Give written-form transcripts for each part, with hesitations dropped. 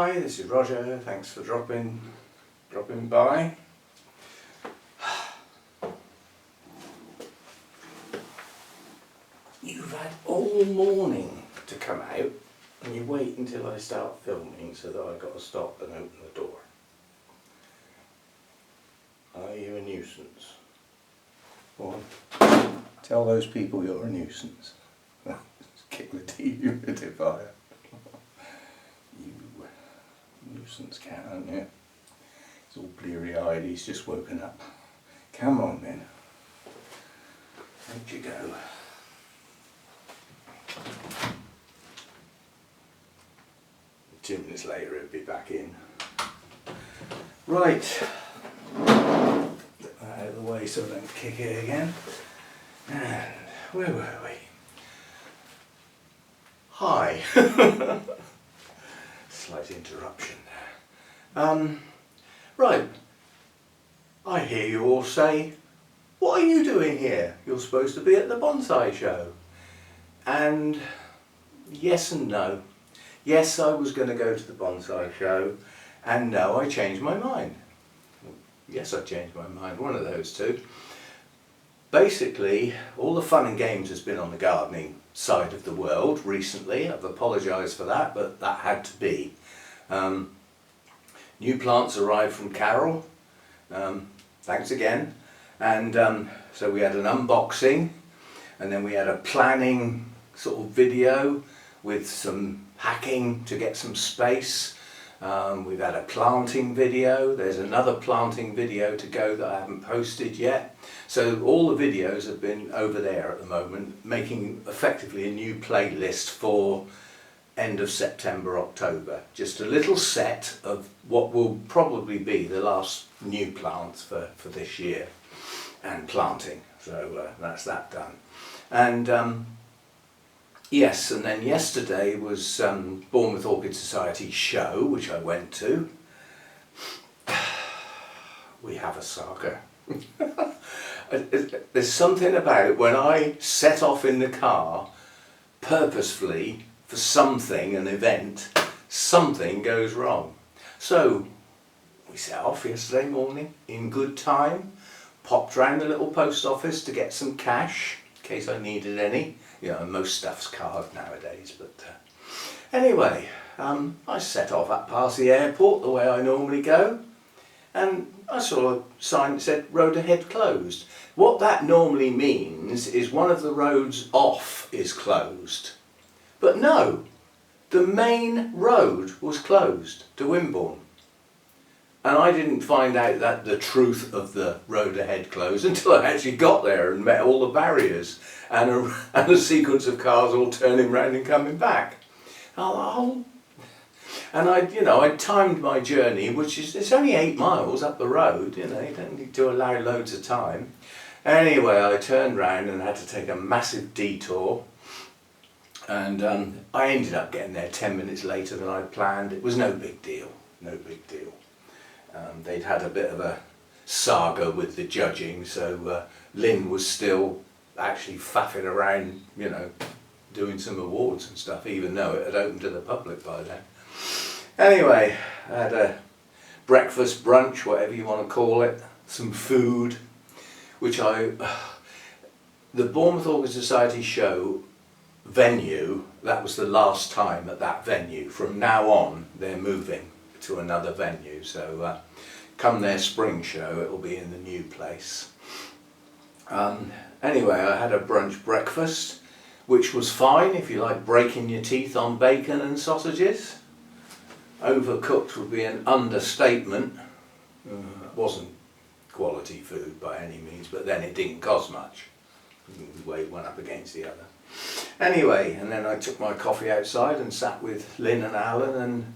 Hi, this is Roger. Thanks for dropping by. You've had all morning to come out and you wait until I start filming so that I've got to stop and open the door. Are you a nuisance? Go on. Tell those people you're a nuisance. Kick the dehumidifier. You nuisance cat, aren't you? He's all bleary-eyed, he's just woken up. Come on then. Out you go. 2 minutes later it'll be back in. Right. Get that out of the way so I don't kick it again. And where were we? Hi. Slight interruption there. Right. I hear you all say, what are you doing here? You're supposed to be at the bonsai show. And yes and no. Yes, I was going to go to the bonsai show, and no, I changed my mind. Yes, I changed my mind, one of those two. Basically, all the fun and games has been on the gardening side of the world recently. I've apologised for that, but that had to be. New plants arrived from Carol. Thanks again. And so we had an unboxing, and then we had a planning sort of video with some hacking to get some space. We've had a planting video. There's another planting video to go that I haven't posted yet. So all the videos have been over there at the moment, making effectively a new playlist for end of September, October. Just a little set of what will probably be the last new plants for this year and planting. So that's that done. And yes, and then yesterday was Bournemouth Orchid Society show, which I went to. We have a saga. There's something about it when I set off in the car purposefully for something, an event, something goes wrong. So we set off yesterday morning in good time, popped round the little post office to get some cash in case I needed any. You know, most stuff's card nowadays, but anyway, I set off up past the airport the way I normally go, and I saw a sign that said road ahead closed. What that normally means is one of the roads off is closed. But no, the main road was closed to Wimborne. And I didn't find out that the truth of the road ahead closed until I actually got there and met all the barriers and a sequence of cars all turning round and coming back. And I timed my journey, which is, it's only 8 miles up the road, you don't need to allow loads of time. Anyway, I turned round and had to take a massive detour. And I ended up getting there 10 minutes later than I'd planned. It was no big deal, no big deal. They'd had a bit of a saga with the judging, so Lynn was still actually faffing around, doing some awards and stuff, even though it had opened to the public by then. Anyway, I had a breakfast, brunch, whatever you want to call it, some food, which the Bournemouth Orchid Society show venue, that was the last time at that venue. From now on, they're moving to another venue, so come their spring show it'll be in the new place. Anyway, I had a brunch breakfast, which was fine if you like breaking your teeth on bacon and sausages. Overcooked would be an understatement. It wasn't quality food by any means, but then it didn't cost much. We weighed one up against the other. Anyway, and then I took my coffee outside and sat with Lynn and Alan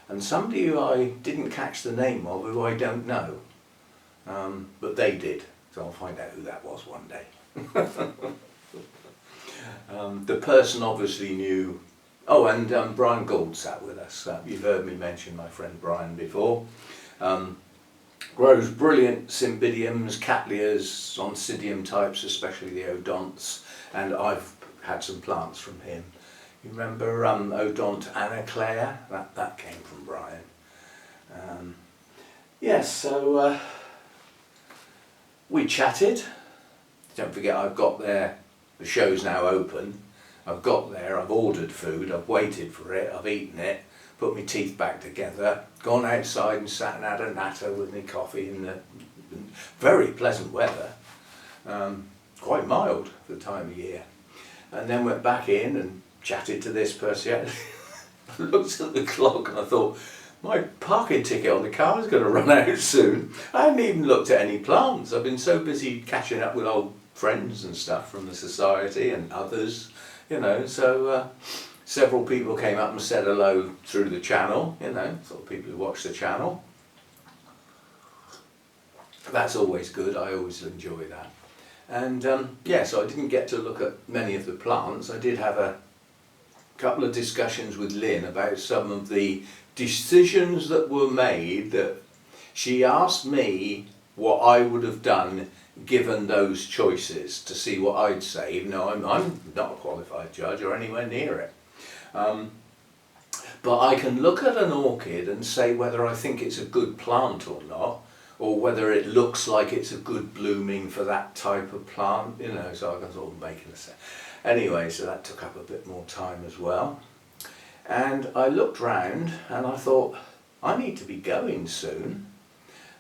and somebody who I didn't catch the name of, who I don't know, but they did, so I'll find out who that was one day. The person obviously knew. Oh, and Brian Gould sat with us. You've heard me mention my friend Brian before. Grows brilliant cymbidiums, cattleyas, oncidium types, especially the odonts, and I've had some plants from him. You remember Odont Anna Claire? That came from Brian. yes, so we chatted. Don't forget, I've got there, the show's now open. I've got there, I've ordered food, I've waited for it, I've eaten it, put my teeth back together, gone outside and sat and had a natter with my coffee in the very pleasant weather, quite mild for the time of year. And then went back in and chatted to this person. I looked at the clock and I thought, my parking ticket on the car is going to run out soon. I hadn't even looked at any plants. I've been so busy catching up with old friends and stuff from the society and others, you know, so several people came up and said hello through the channel, you know, sort of people who watch the channel. That's always good, I always enjoy that. And yeah, so I didn't get to look at many of the plants. I did have a couple of discussions with Lynn about some of the decisions that were made, that she asked me what I would have done given those choices, to see what I'd say, even though I'm not a qualified judge or anywhere near it. But I can look at an orchid and say whether I think it's a good plant or not, or whether it looks like it's a good blooming for that type of plant, you know, so I can sort of make it a sense. Anyway, so that took up a bit more time as well. And I looked round and I thought, I need to be going soon.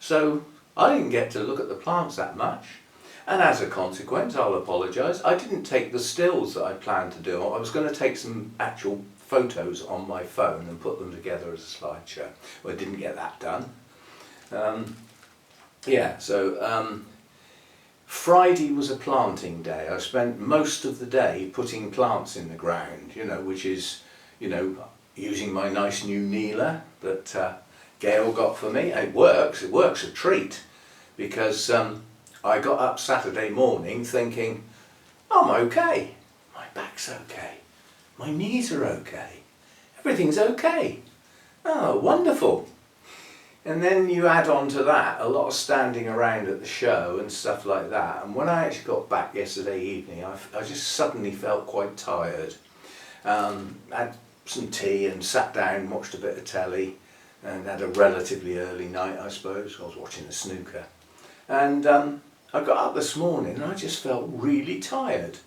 So I didn't get to look at the plants that much. And as a consequence, I'll apologise, I didn't take the stills that I planned to do. I was going to take some actual photos on my phone and put them together as a slideshow. Well, I didn't get that done. Yeah, so Friday was a planting day. I spent most of the day putting plants in the ground, you know, which is, you know, using my nice new kneeler that Gail got for me. It works a treat, because I got up Saturday morning thinking, I'm okay, my back's okay, my knees are okay, everything's okay, oh wonderful. And then you add on to that a lot of standing around at the show and stuff like that, and when I actually got back yesterday evening I just suddenly felt quite tired. Had some tea and sat down, watched a bit of telly and had a relatively early night, I suppose. I was watching the snooker, and I got up this morning and I just felt really tired,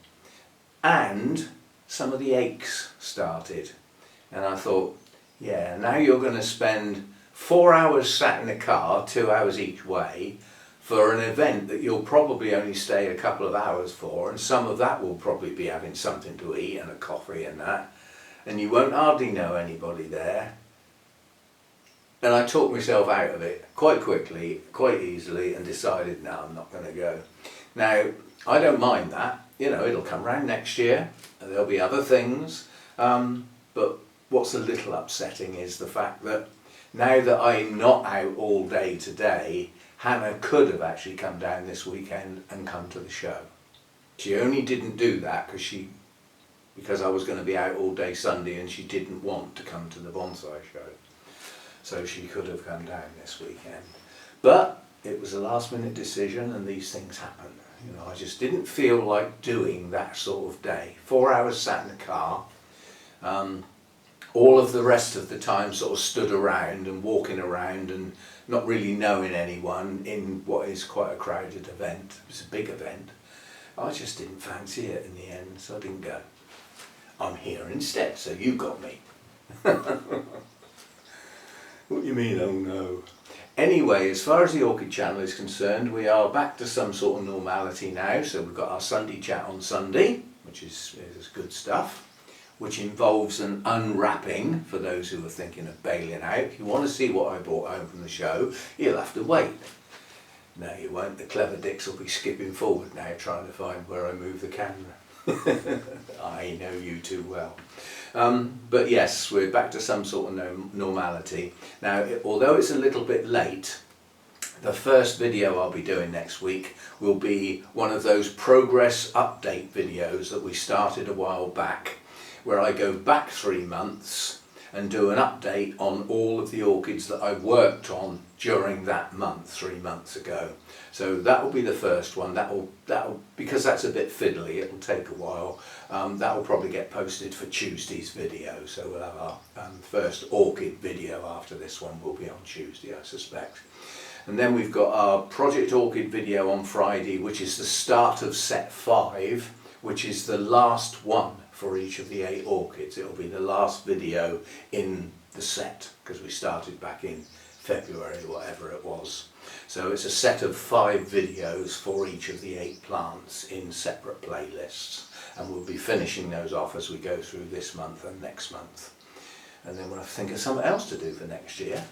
and some of the aches started, and I thought, yeah, now you're going to spend 4 hours sat in a car, 2 hours each way, for an event that you'll probably only stay a couple of hours for, and some of that will probably be having something to eat and a coffee and that, and you won't hardly know anybody there. And I talked myself out of it quite quickly, quite easily, and decided, no, I'm not going to go. Now, I don't mind that, you know, it'll come round next year, and there'll be other things, but what's a little upsetting is the fact that now that I'm not out all day today, Hannah could have actually come down this weekend and come to the show. She only didn't do that because I was going to be out all day Sunday and she didn't want to come to the bonsai show. So she could have come down this weekend. But it was a last minute decision, and these things happen. You know, I just didn't feel like doing that sort of day. 4 hours sat in the car. All of the rest of the time sort of stood around and walking around and not really knowing anyone in what is quite a crowded event. It was a big event. I just didn't fancy it in the end, so I didn't go. I'm here instead, so you got me. What do you mean, oh no? Anyway, as far as the Orchid channel is concerned, we are back to some sort of normality now. So we've got our Sunday chat on Sunday, which is good stuff, which involves an unwrapping for those who are thinking of bailing out. If you want to see what I brought home from the show, you'll have to wait. No, you won't. The clever dicks will be skipping forward now, trying to find where I move the camera. I know you too well. But yes, we're back to some sort of normality. Now, although it's a little bit late, the first video I'll be doing next week will be one of those progress update videos that we started a while back, where I go back 3 months and do an update on all of the orchids that I worked on during that month, 3 months ago. So that will be the first one. That'll because that's a bit fiddly, it'll take a while. That will probably get posted for Tuesday's video. So we'll have our first orchid video after this one will be on Tuesday, I suspect. And then we've got our Project Orchid video on Friday, which is the start of set 5, which is the last one for each of the 8 orchids. It'll be the last video in the set, because we started back in February, whatever it was. So it's a set of 5 videos for each of the 8 plants in separate playlists. And we'll be finishing those off as we go through this month and next month. And then we'll have to think of something else to do for next year.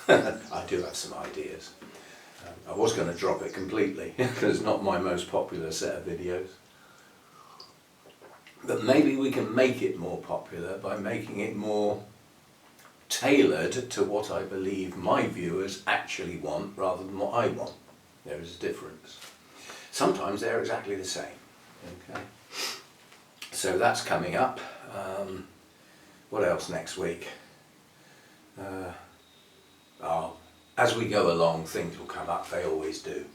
I do have some ideas. I was going to drop it completely because it's not my most popular set of videos. But maybe we can make it more popular by making it more tailored to what I believe my viewers actually want rather than what I want. There is a difference. Sometimes they're exactly the same. Okay. So that's coming up. What else next week? As we go along, things will come up, they always do.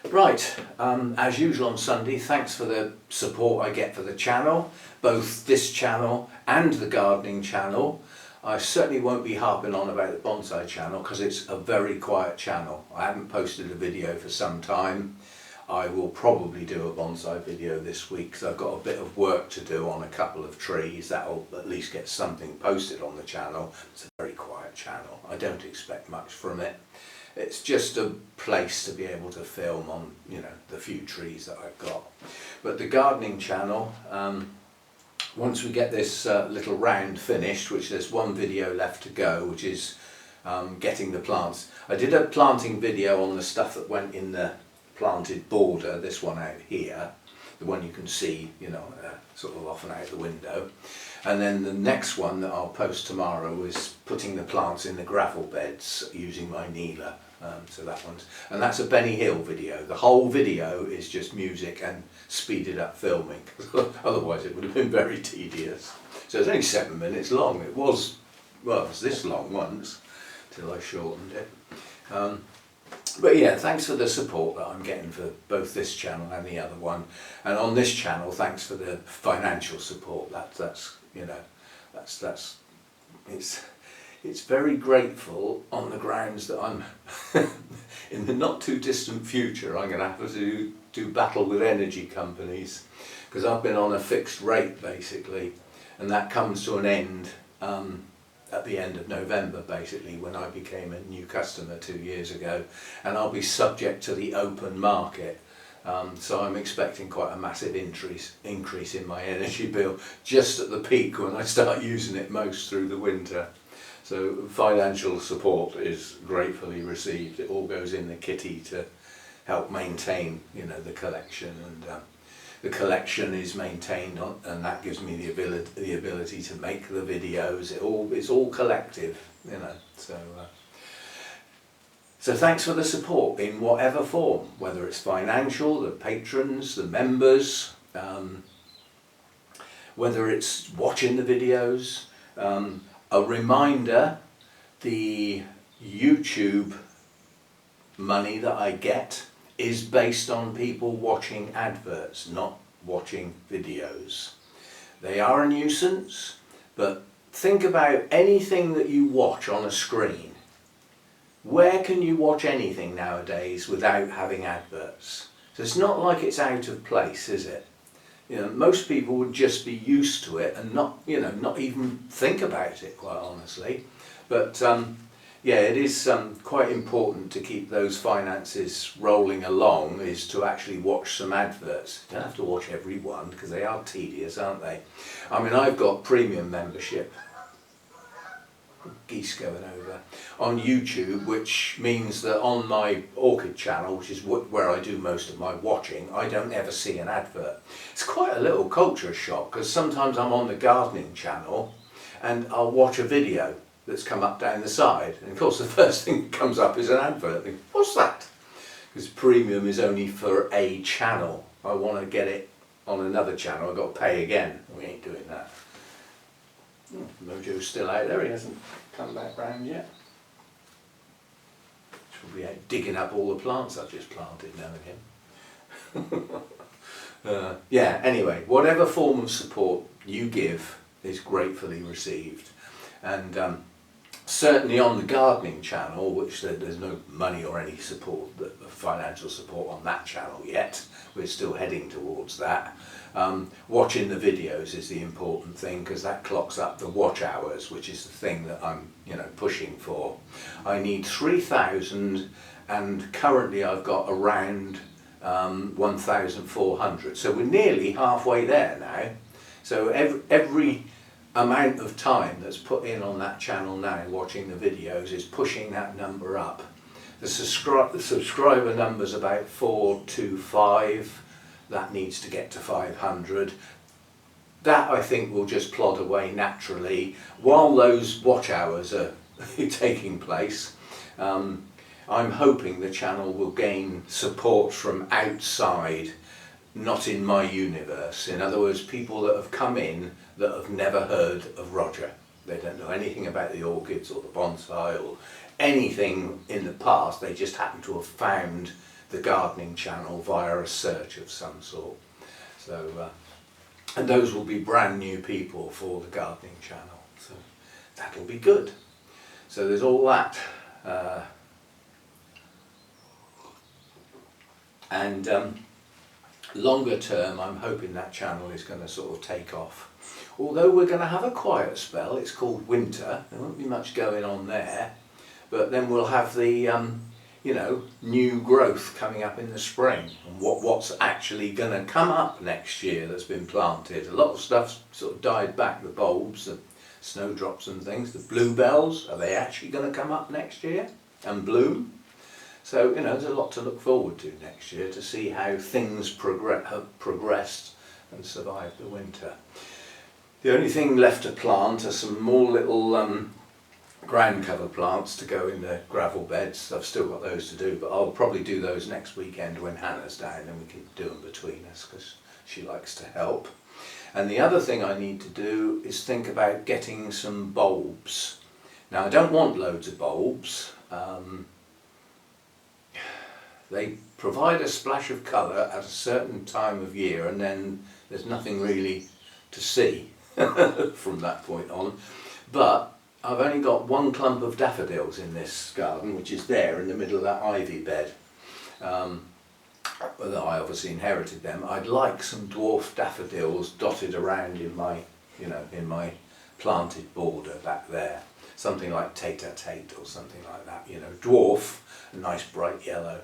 Right, as usual on Sunday, thanks for the support I get for the channel, both this channel and the gardening channel. I certainly won't be harping on about the bonsai channel because it's a very quiet channel. I haven't posted a video for some time. I will probably do a bonsai video this week because I've got a bit of work to do on a couple of trees. That'll at least get something posted on the channel. It's a very quiet channel. I don't expect much from it. It's just a place to be able to film on, you know, the few trees that I've got. But the gardening channel, once we get this little round finished, which there's one video left to go, which is getting the plants. I did a planting video on the stuff that went in the planted border, this one out here, the one you can see, you know, sort of often out the window. And then the next one that I'll post tomorrow is putting the plants in the gravel beds using my kneeler. So that one's, and that's a Benny Hill video. The whole video is just music and speeded up filming, otherwise it would have been very tedious. So it's only 7 minutes long. It was, well, it was this long once, till I shortened it. But yeah, thanks for the support that I'm getting for both this channel and the other one. And on this channel, thanks for the financial support. That's you know, it's very grateful on the grounds that I'm in the not too distant future I'm going to have to do battle with energy companies, because I've been on a fixed rate basically, and that comes to an end at the end of November basically, when I became a new customer 2 years ago, and I'll be subject to the open market. So I'm expecting quite a massive increase in my energy bill just at the peak when I start using it most through the winter. So financial support is gratefully received. It all goes in the kitty to help maintain, you know, the collection, and the collection is maintained on, and that gives me the ability to make the videos. It's all collective, you know. So thanks for the support in whatever form, whether it's financial, the patrons, the members, whether it's watching the videos. A reminder, the YouTube money that I get is based on people watching adverts, not watching videos. They are a nuisance, but think about anything that you watch on a screen. Where can you watch anything nowadays without having adverts? So it's not like it's out of place, is it? You know, most people would just be used to it and not even think about it, quite honestly. But yeah, it is quite important to keep those finances rolling along, is to actually watch some adverts. You don't have to watch every one because they are tedious, aren't they? I mean, I've got premium membership, geese going over, on YouTube, which means that on my Orchid channel, which is where I do most of my watching, I don't ever see an advert. It's quite a little culture shock, because sometimes I'm on the gardening channel and I'll watch a video that's come up down the side, and of course the first thing that comes up is an advert. I think, what's that? Because premium is only for a channel. I want to get it on another channel, I've got to pay again. We ain't doing that. Mojo's still out there, he hasn't come back round yet. He'll be out digging up all the plants I've just planted now again. Yeah, anyway, whatever form of support you give is gratefully received. And certainly on the gardening channel, which there's no money or any support, financial support on that channel yet, we're still heading towards that. Watching the videos is the important thing, because that clocks up the watch hours, which is the thing that I'm pushing for. I need 3,000 and currently I've got around 1,400, so we're nearly halfway there now. So every amount of time that's put in on that channel now watching the videos is pushing that number up. The subscriber number's about 425, that needs to get to 500. That I think will just plod away naturally while those watch hours are taking place. I'm hoping the channel will gain support from outside, not in my universe. In other words, people that have come in that have never heard of Roger. They don't know anything about the orchids or the bonsai or anything in the past. They just happen to have found the gardening channel via a search of some sort. So, and those will be brand new people for the gardening channel. So that'll be good. So there's all that. And longer term, I'm hoping that channel is going to sort of take off. Although we're going to have a quiet spell, it's called winter, there won't be much going on there, but then we'll have the new growth coming up in the spring, and what's actually going to come up next year that's been planted. A lot of stuff's sort of died back, the bulbs, the snowdrops and things, the bluebells, are they actually going to come up next year and bloom? So, there's a lot to look forward to next year, to see how things have progressed and survived the winter. The only thing left to plant are some more little ground cover plants to go in the gravel beds. I've still got those to do, but I'll probably do those next weekend when Hannah's down, and we can do them between us because she likes to help. And the other thing I need to do is think about getting some bulbs. Now I don't want loads of bulbs. They provide a splash of colour at a certain time of year, and then there's nothing really to see from that point on. But I've only got one clump of daffodils in this garden, which is there in the middle of that ivy bed. I obviously inherited them. I'd like some dwarf daffodils dotted around in my, in my planted border back there. Something like Tate-a-Tate or something like that, dwarf, a nice bright yellow.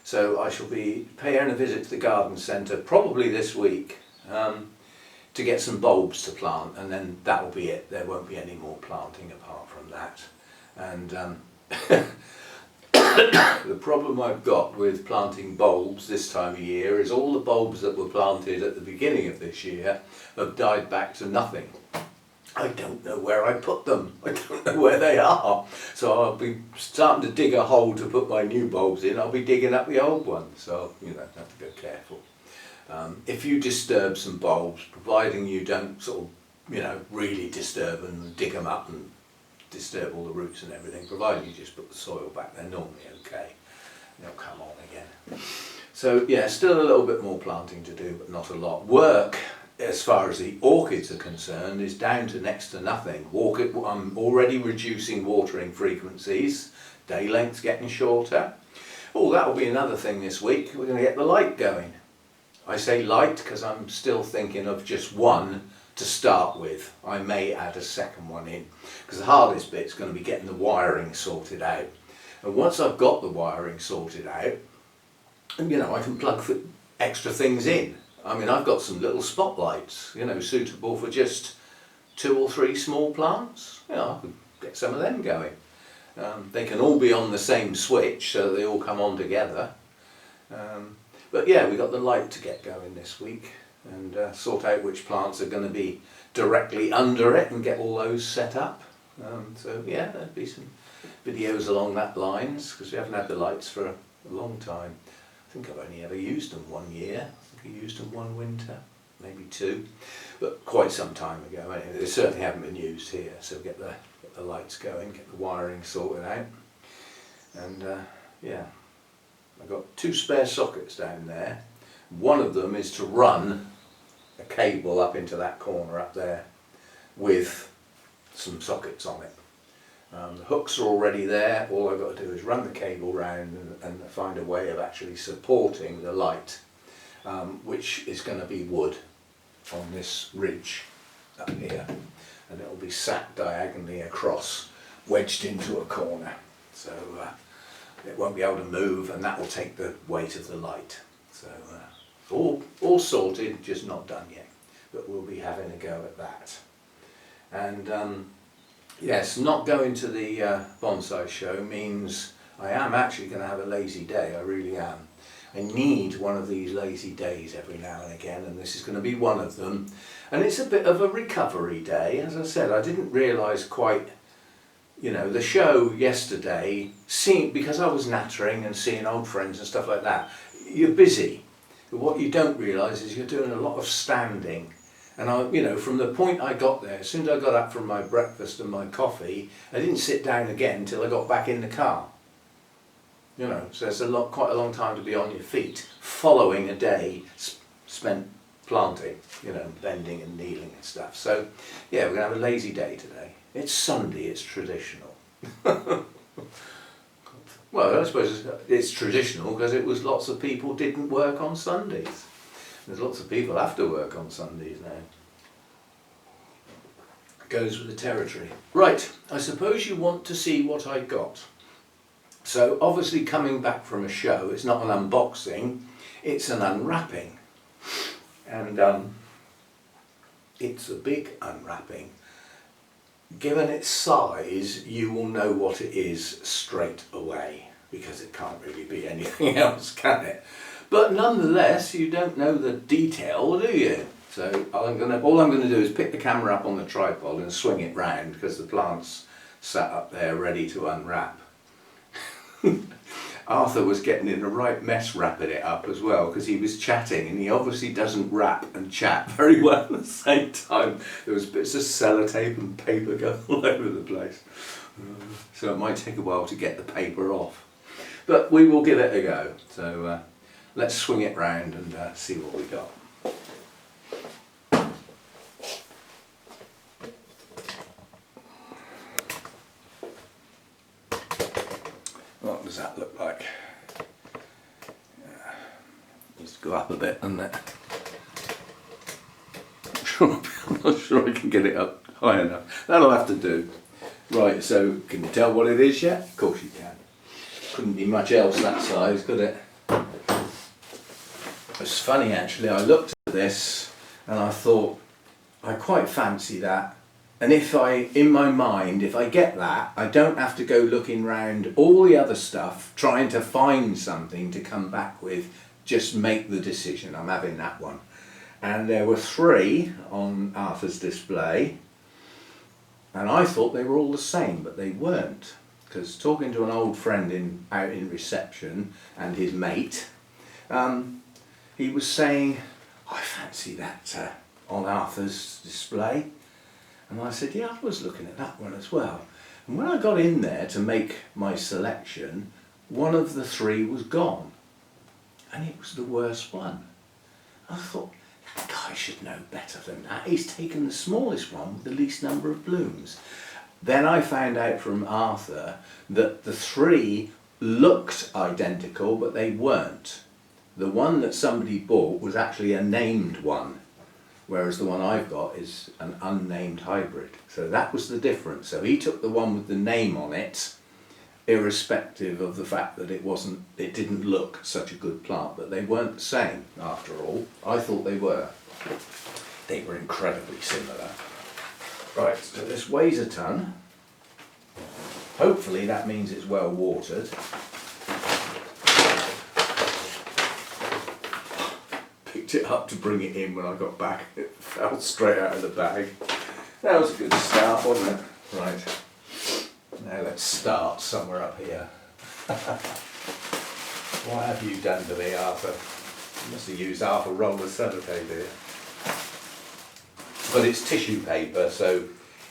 So I shall be paying a visit to the garden centre probably this week to get some bulbs to plant, and then that will be it. There won't be any more planting apart from that. And the problem I've got with planting bulbs this time of year is all the bulbs that were planted at the beginning of this year have died back to nothing. I don't know where I put them. I don't know where they are. So I'll be starting to dig a hole to put my new bulbs in. I'll be digging up the old ones. So, have to go careful. If you disturb some bulbs, providing you don't sort of, really disturb and dig them up and disturb all the roots and everything, provided you just put the soil back, they're normally okay. They'll come on again. So yeah, still a little bit more planting to do, but not a lot. Work, as far as the orchids are concerned, is down to next to nothing. I'm already reducing watering frequencies, day length's getting shorter. Oh, that'll be another thing this week, we're going to get the light going. I say light because I'm still thinking of just one to start with. I may add a second one in, because the hardest bit's going to be getting the wiring sorted out. And once I've got the wiring sorted out, I can plug extra things in. I mean, I've got some little spotlights, suitable for just 2 or 3 small plants. I could get some of them going. They can all be on the same switch, so they all come on together. But yeah, we've got the light to get going this week, and sort out which plants are going to be directly under it and get all those set up. So yeah, there'll be some videos along that lines, because we haven't had the lights for a long time. I think I've only ever used them 1 year. think I used them one winter, maybe two, but quite some time ago. Anyway, they certainly haven't been used here, so get the lights going, get the wiring sorted out. And yeah, I've got two spare sockets down there. One of them is to run a cable up into that corner up there with some sockets on it. The hooks are already there. All I've got to do is run the cable round and find a way of actually supporting the light, which is going to be wood on this ridge up here, and it will be sat diagonally across, wedged into a corner, so it won't be able to move, and that will take the weight of the light. So all sorted, just not done yet, but we'll be having a go at that. And yes, not going to the bonsai show means I am actually going to have a lazy day. I really am. I need one of these lazy days every now and again, and this is going to be one of them. And it's a bit of a recovery day. As I said, I didn't realise quite, you know, the show yesterday, because I was nattering and seeing old friends and stuff like that, you're busy. But what you don't realise is you're doing a lot of standing. And I, you know, from the point I got there, as soon as I got up from my breakfast and my coffee, I didn't sit down again until I got back in the car. You know, so it's quite a long time to be on your feet, following a day spent planting, you know, bending and kneeling and stuff. So, yeah, we're going to have a lazy day today. It's Sunday, it's traditional. Well, I suppose it's traditional because it was lots of people didn't work on Sundays. There's lots of people have to work on Sundays now. Goes with the territory. Right, I suppose you want to see what I got. So obviously coming back from a show, it's not an unboxing, it's an unwrapping. And it's a big unwrapping. Given its size, you will know what it is straight away, because it can't really be anything else, can it? But nonetheless, you don't know the detail, do you? So all I'm going to do is pick the camera up on the tripod and swing it round, because the plant's sat up there ready to unwrap. Arthur was getting in a right mess wrapping it up as well, because he was chatting, and he obviously doesn't wrap and chat very well at the same time. There was bits of sellotape and paper going all over the place. So it might take a while to get the paper off. But we will give it a go. So let's swing it round and see what we got. What does that look like? Yeah. Needs to go up a bit, doesn't it? I'm not sure I can get it up high enough. That'll have to do. Right, so can you tell what it is yet? Of course you can. Couldn't be much else that size, could it? It's funny actually, I looked at this and I thought, I quite fancy that. And in my mind, if I get that, I don't have to go looking round all the other stuff, trying to find something to come back with, just make the decision, I'm having that one. And there were 3 on Arthur's display, and I thought they were all the same, but they weren't. Because talking to an old friend out in reception, and his mate, he was saying, I fancy that on Arthur's display. And I said, yeah, I was looking at that one as well. And when I got in there to make my selection, one of the 3 was gone. And it was the worst one. I thought, that guy should know better than that. He's taken the smallest one with the least number of blooms. Then I found out from Arthur that the 3 looked identical, but they weren't. The one that somebody bought was actually a named one, whereas the one I've got is an unnamed hybrid. So that was the difference. So he took the one with the name on it, irrespective of the fact that it didn't look such a good plant, but they weren't the same after all. I thought they were. They were incredibly similar. Right, so this weighs a ton. Hopefully that means it's well watered. Picked it up to bring it in when I got back. It fell straight out of the bag. That was a good start, wasn't it? Right. Now let's start somewhere up here. What have you done to me, Arthur? Must have used half a roll of sellotape here. But it's tissue paper, so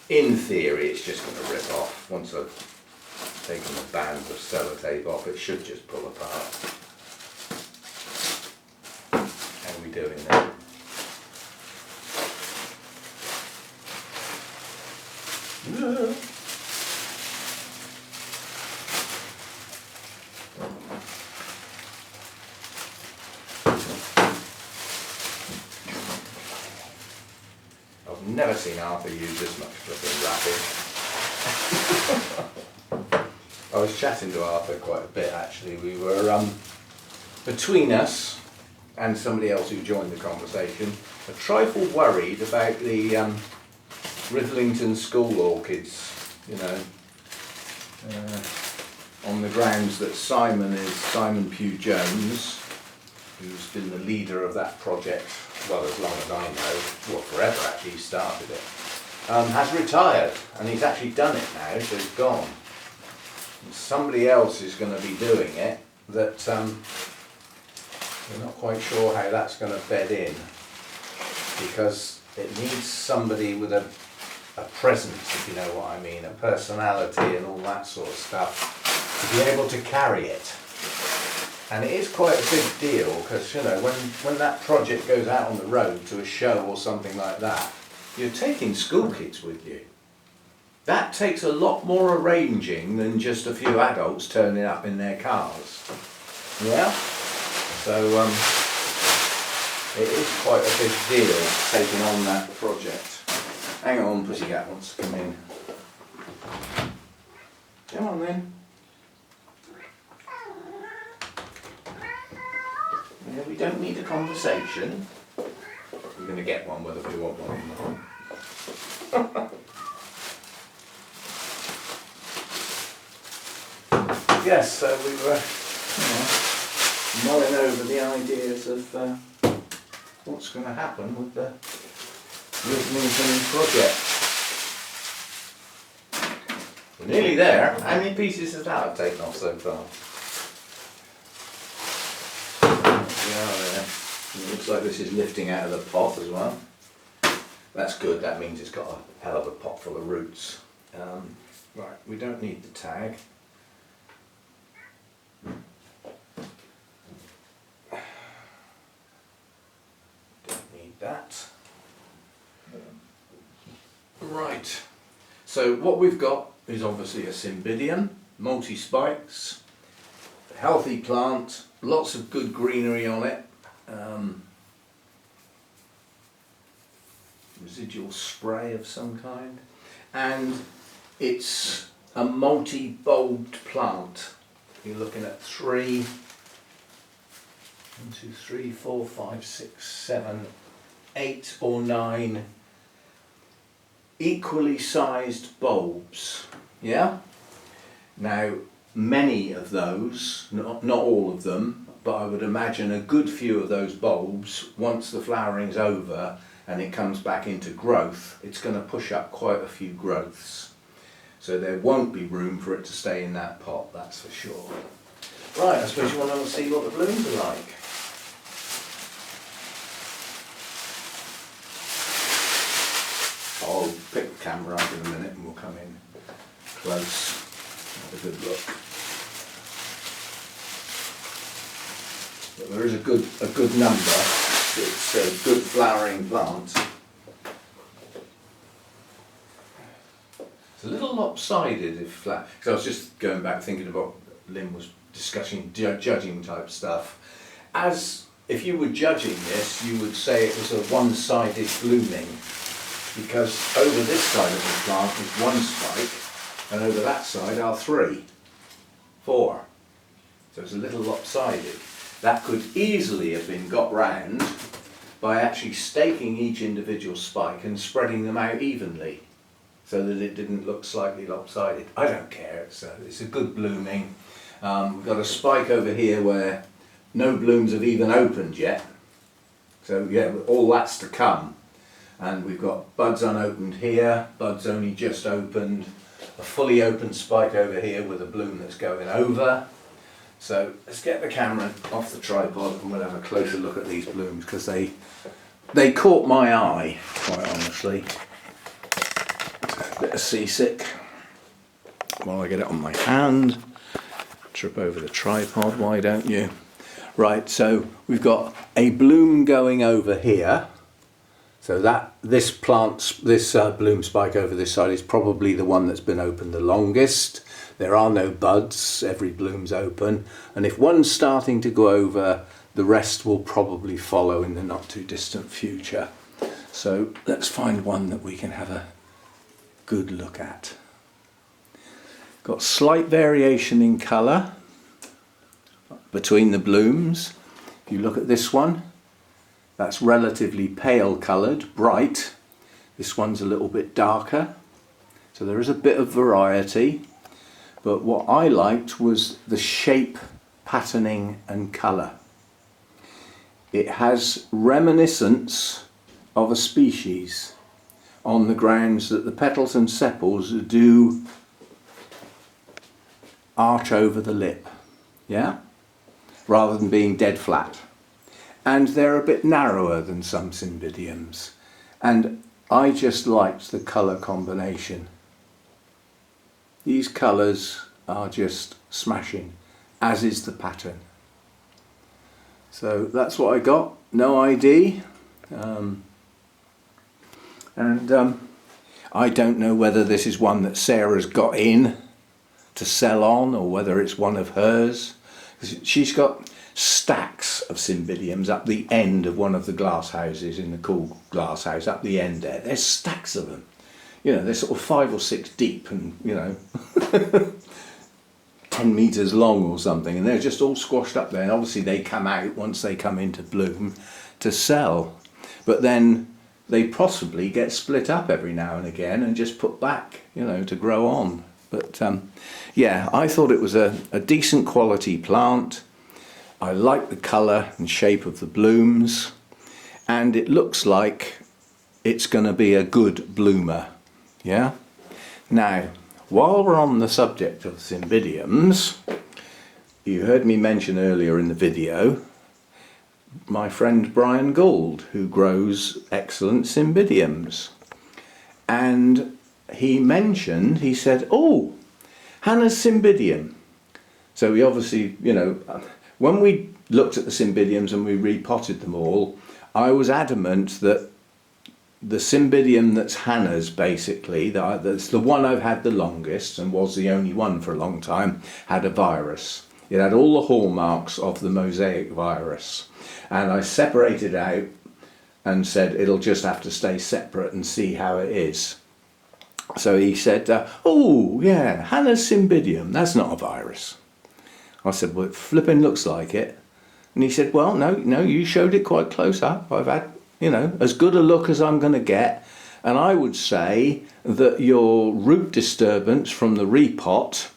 in theory it's just going to rip off. Once I've taken the bands of sellotape off, it should just pull apart. How are we doing there? No. I've never seen Arthur use this much flipping wrapping. I was chatting to Arthur quite a bit actually. We were, between us and somebody else who joined the conversation, a trifle worried about the Rivlington school orchids, you know, on the grounds that Simon Pugh Jones, who's been the leader of that project, well, as long as I know, well, forever actually, he started it, has retired, and he's actually done it now, so he's gone. And somebody else is going to be doing it that we're not quite sure how that's going to bed in, because it needs somebody with a presence, if you know what I mean, a personality and all that sort of stuff, to be able to carry it. And it is quite a big deal, because you know, when that project goes out on the road to a show or something like that, you're taking school kids with you. That takes a lot more arranging than just a few adults turning up in their cars. Yeah? So it is quite a big deal taking on that project. Hang on, Pussycat wants to come in. Come on then. Yeah, we don't need a conversation. We're going to get one whether we want one or not. Yes, so we were mulling over the ideas of what's going to happen with the Rivlington project. We're nearly there. How many pieces has that have taken off so far? It looks like this is lifting out of the pot as well. That's good, that means it's got a hell of a pot full of roots. Right, we don't need the tag. Don't need that. Right, so what we've got is obviously a Cymbidium, multi-spikes, a healthy plant, lots of good greenery on it. Residual spray of some kind, and it's a multi-bulbed plant. You're looking at 1, 2, 3, 4, 5, 6, 7, 8 or 9 equally sized bulbs. Yeah? Now, many of those, not all of them, but I would imagine a good few of those bulbs, once the flowering's over and it comes back into growth, it's going to push up quite a few growths. So there won't be room for it to stay in that pot, that's for sure. Right, I suppose you want to see what the blooms are like. I'll pick the camera up in a minute and we'll come in close, have a good look. But there is a good number. It's a good flowering plant. It's a little lopsided if flat. Because I was just going back thinking about Lynn was discussing judging type stuff. As if you were judging this, you would say it was a one-sided blooming, because over this side of the plant is one spike, and over that side are 3, 4. So it's a little lopsided. That could easily have been got round by actually staking each individual spike and spreading them out evenly, so that it didn't look slightly lopsided. I don't care, it's a good blooming. We've got a spike over here where no blooms have even opened yet, so yeah, all that's to come. And we've got buds unopened here, buds only just opened, a fully opened spike over here with a bloom that's going over. So let's get the camera off the tripod and we'll have a closer look at these blooms, because they caught my eye, quite honestly. A bit of seasick while I get it on my hand. Trip over the tripod, why don't you? Right, so we've got a bloom going over here. So this bloom spike over this side is probably the one that's been open the longest. There are no buds, every bloom's open, and if one's starting to go over, the rest will probably follow in the not too distant future. So let's find one that we can have a good look at. Got slight variation in colour between the blooms. If you look at this one, that's relatively pale coloured, bright. This one's a little bit darker. So there is a bit of variety. But what I liked was the shape, patterning and colour. It has reminiscence of a species, on the grounds that the petals and sepals do arch over the lip, yeah, rather than being dead flat. And they're a bit narrower than some cymbidiums. And I just liked the colour combination. These colours are just smashing, as is the pattern. So that's what I got, no ID. I don't know whether this is one that Sarah's got in to sell on, or whether it's one of hers. She's got stacks of cymbidiums up the end of one of the glass houses, in the cool glass house, up the end there. There's stacks of them. You know, they're sort of 5 or 6 deep and, you know, 10 metres long or something, and they're just all squashed up there. And obviously they come out once they come into bloom to sell. But then they possibly get split up every now and again and just put back, you know, to grow on. But yeah, I thought it was a decent quality plant. I like the colour and shape of the blooms, and it looks like it's going to be a good bloomer. Yeah. Now, while we're on the subject of cymbidiums, you heard me mention earlier in the video my friend Brian Gould, who grows excellent cymbidiums, and he said, oh, Hannah's cymbidium. So we obviously, you know, when we looked at the cymbidiums and we repotted them all, I was adamant that the cymbidium that's Hannah's, basically, that's the one I've had the longest and was the only one for a long time, had a virus. It had all the hallmarks of the mosaic virus. And I separated out and said it'll just have to stay separate and see how it is. So he said, oh yeah, Hannah's cymbidium, that's not a virus. I said, well, it flipping looks like it. And he said, well, no, you showed it quite close up. I've had, you know, as good a look as I'm going to get. And I would say that your root disturbance from the repot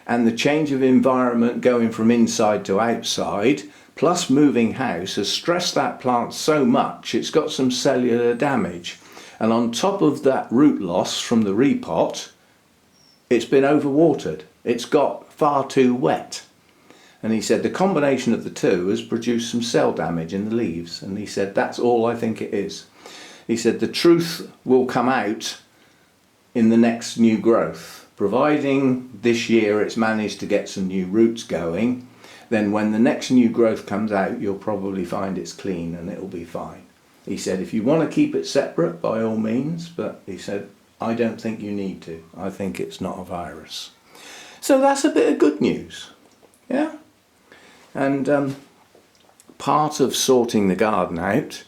and the change of environment going from inside to outside, plus moving house, has stressed that plant so much it's got some cellular damage. And on top of that root loss from the repot, it's been overwatered. It's got far too wet. And he said the combination of the two has produced some cell damage in the leaves. And he said, that's all I think it is. He said the truth will come out in the next new growth. Providing this year it's managed to get some new roots going, then when the next new growth comes out, you'll probably find it's clean and it'll be fine. He said, if you want to keep it separate, by all means, but he said, I don't think you need to. I think it's not a virus. So that's a bit of good news. Yeah? And part of sorting the garden out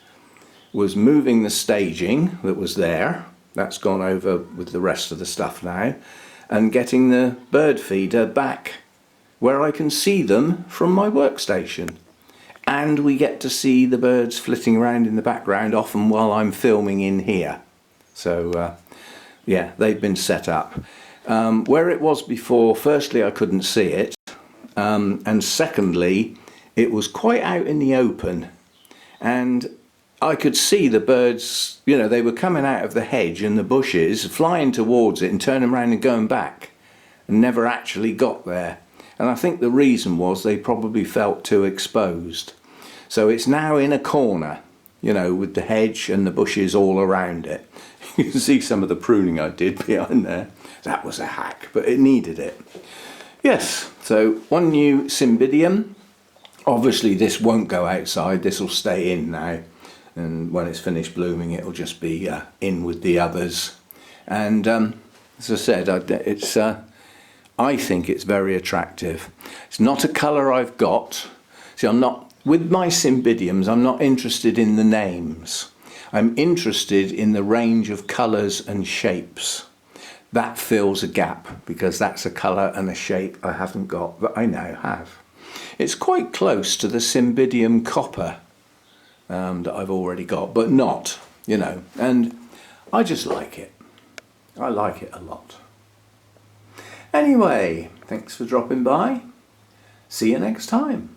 was moving the staging that was there. That's gone over with the rest of the stuff now. And getting the bird feeder back where I can see them from my workstation. And we get to see the birds flitting around in the background often while I'm filming in here. So yeah, they've been set up. Where it was before, firstly I couldn't see it, and secondly it was quite out in the open, and I could see the birds, you know, they were coming out of the hedge and the bushes, flying towards it and turning around and going back, and never actually got there. And I think the reason was they probably felt too exposed. So it's now in a corner, you know, with the hedge and the bushes all around it. You can see some of the pruning I did behind there. That was a hack, but it needed it. Yes, so one new Cymbidium. Obviously this won't go outside, this will stay in now. And when it's finished blooming, it'll just be in with the others. And as I said, I think it's very attractive. It's not a colour I've got. See, with my Cymbidiums, I'm not interested in the names. I'm interested in the range of colours and shapes. That fills a gap, because that's a colour and a shape I haven't got, that I now have. It's quite close to the Cymbidium copper that I've already got, but not, you know, and I just like it. I like it a lot. Anyway, thanks for dropping by. See you next time.